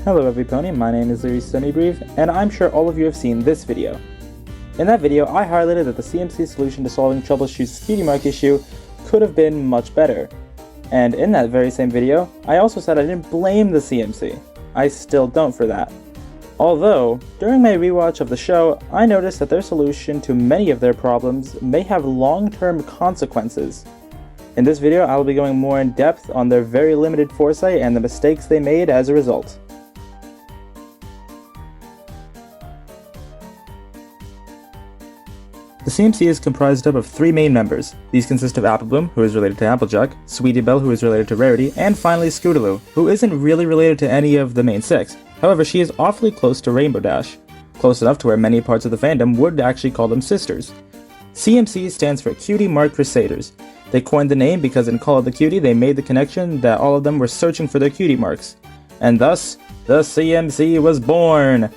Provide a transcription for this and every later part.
Hello everypony, my name is Larry Sunnybrief, and I'm sure all of you have seen this video. In that video, I highlighted that the CMC solution to solving Troubleshoot's cutie mark issue could have been much better. And in that very same video, I also said I didn't blame the CMC. I still don't for that. Although, during my rewatch of the show, I noticed that their solution to many of their problems may have long-term consequences. In this video, I will be going more in depth on their very limited foresight and the mistakes they made as a result. The CMC is comprised of three main members. These consist of Applebloom, who is related to Applejack, Sweetie Belle, who is related to Rarity, and finally Scootaloo, who isn't really related to any of the main six. However, she is awfully close to Rainbow Dash, close enough to where many parts of the fandom would actually call them sisters. CMC stands for Cutie Mark Crusaders. They coined the name because in Call of the Cutie they made the connection that all of them were searching for their cutie marks. And thus, the CMC was born!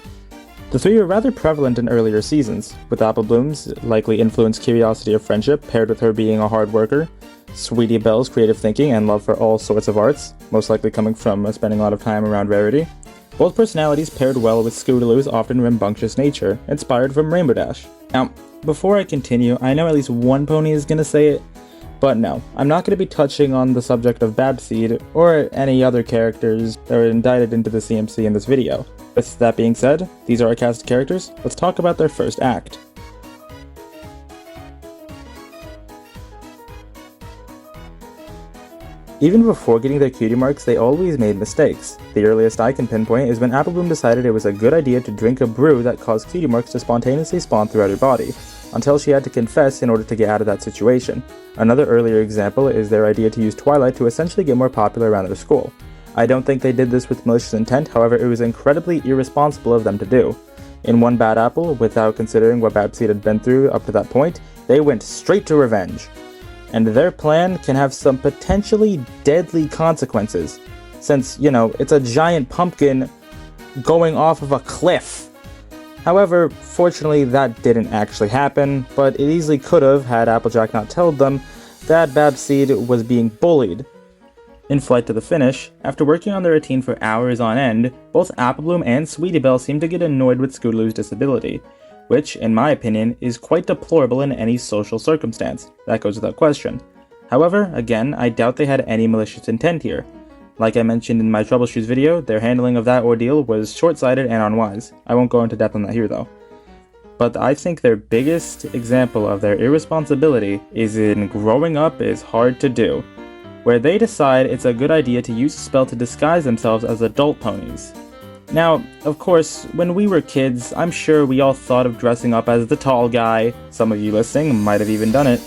The three were rather prevalent in earlier seasons, with Applebloom's likely influenced curiosity of friendship paired with her being a hard worker, Sweetie Belle's creative thinking and love for all sorts of arts, most likely coming from spending a lot of time around Rarity. Both personalities paired well with Scootaloo's often rambunctious nature, inspired from Rainbow Dash. Now, before I continue, I know at least one pony is gonna say it, but no, I'm not going to be touching on the subject of Babseed or any other characters that were indicted into the CMC in this video. With that being said, these are our cast of characters. Let's talk about their first act. Even before getting their cutie marks, they always made mistakes. The earliest I can pinpoint is when Applebloom decided it was a good idea to drink a brew that caused cutie marks to spontaneously spawn throughout her body, until she had to confess in order to get out of that situation. Another earlier example is their idea to use Twilight to essentially get more popular around their school. I don't think they did this with malicious intent, however it was incredibly irresponsible of them to do. In one bad apple, without considering what Babseed had been through up to that point, they went straight to revenge. And their plan can have some potentially deadly consequences, since, you know, it's a giant pumpkin going off of a cliff. However, fortunately that didn't actually happen, but it easily could have had Applejack not told them that Babseed was being bullied. In Flight to the Finish, after working on their routine for hours on end, both Applebloom and Sweetie Belle seemed to get annoyed with Scootaloo's disability, which, in my opinion, is quite deplorable in any social circumstance. That goes without question. However, again, I doubt they had any malicious intent here. Like I mentioned in my Troubleshoots video, their handling of that ordeal was short-sighted and unwise. I won't go into depth on that here though. But I think their biggest example of their irresponsibility is in Growing Up is Hard to Do, where they decide it's a good idea to use a spell to disguise themselves as adult ponies. Now, of course, when we were kids, I'm sure we all thought of dressing up as the tall guy. Some of you listening might have even done it.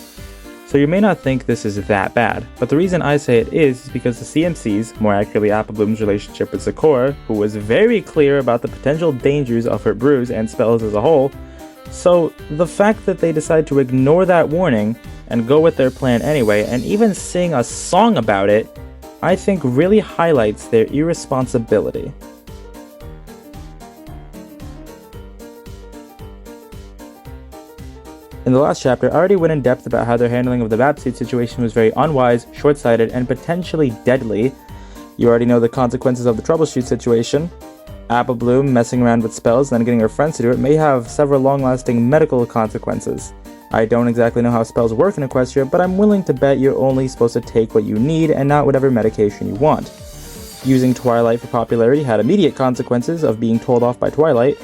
So you may not think this is that bad, but the reason I say it is because the CMC's, more accurately Applebloom's relationship with Sakura, who was very clear about the potential dangers of her brews and spells as a whole, so the fact that they decide to ignore that warning and go with their plan anyway, and even sing a song about it, I think really highlights their irresponsibility. In the last chapter, I already went in depth about how their handling of the Babseed situation was very unwise, short-sighted, and potentially deadly. You already know the consequences of the Troubleshoot situation. Applebloom messing around with spells and then getting her friends to do it may have several long-lasting medical consequences. I don't exactly know how spells work in Equestria, but I'm willing to bet you're only supposed to take what you need and not whatever medication you want. Using Twilight for popularity had immediate consequences of being told off by Twilight.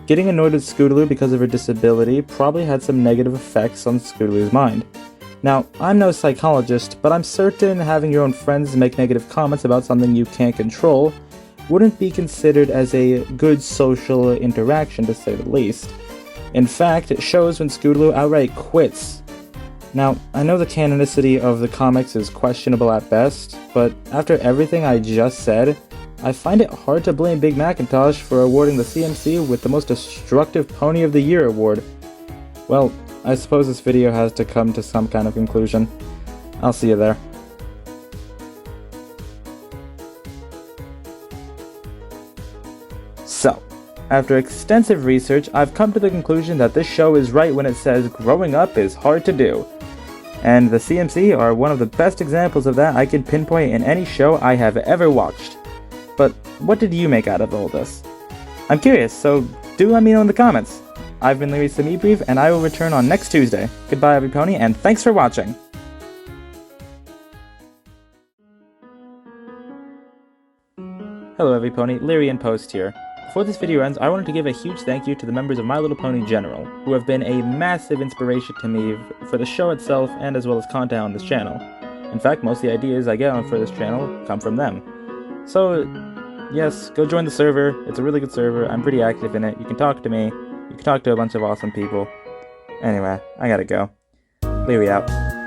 Getting annoyed with Scootaloo because of her disability probably had some negative effects on Scootaloo's mind. Now, I'm no psychologist, but I'm certain having your own friends make negative comments about something you can't control wouldn't be considered as a good social interaction, to say the least. In fact, it shows when Scootaloo outright quits. Now, I know the canonicity of the comics is questionable at best, but after everything I just said, I find it hard to blame Big Macintosh for awarding the CMC with the Most Destructive Pony of the Year award. Well, I suppose this video has to come to some kind of conclusion. I'll see you there. So, after extensive research, I've come to the conclusion that this show is right when it says growing up is hard to do. And the CMC are one of the best examples of that I can pinpoint in any show I have ever watched. but what did you make out of all this? I'm curious, so do let me know in the comments. I've been Leary's The Meat Brief, and I will return on next Tuesday. Goodbye, everypony, and thanks for watching! Hello everypony, Leary and Post here. Before this video ends, I wanted to give a huge thank you to the members of My Little Pony General, who have been a massive inspiration to me for the show itself and as well as content on this channel. In fact, most of the ideas I get on for this channel come from them. So, yes, go join the server. It's a really good server. I'm pretty active in it. You can talk to me. You can talk to a bunch of awesome people. Anyway, I gotta go. Leary out.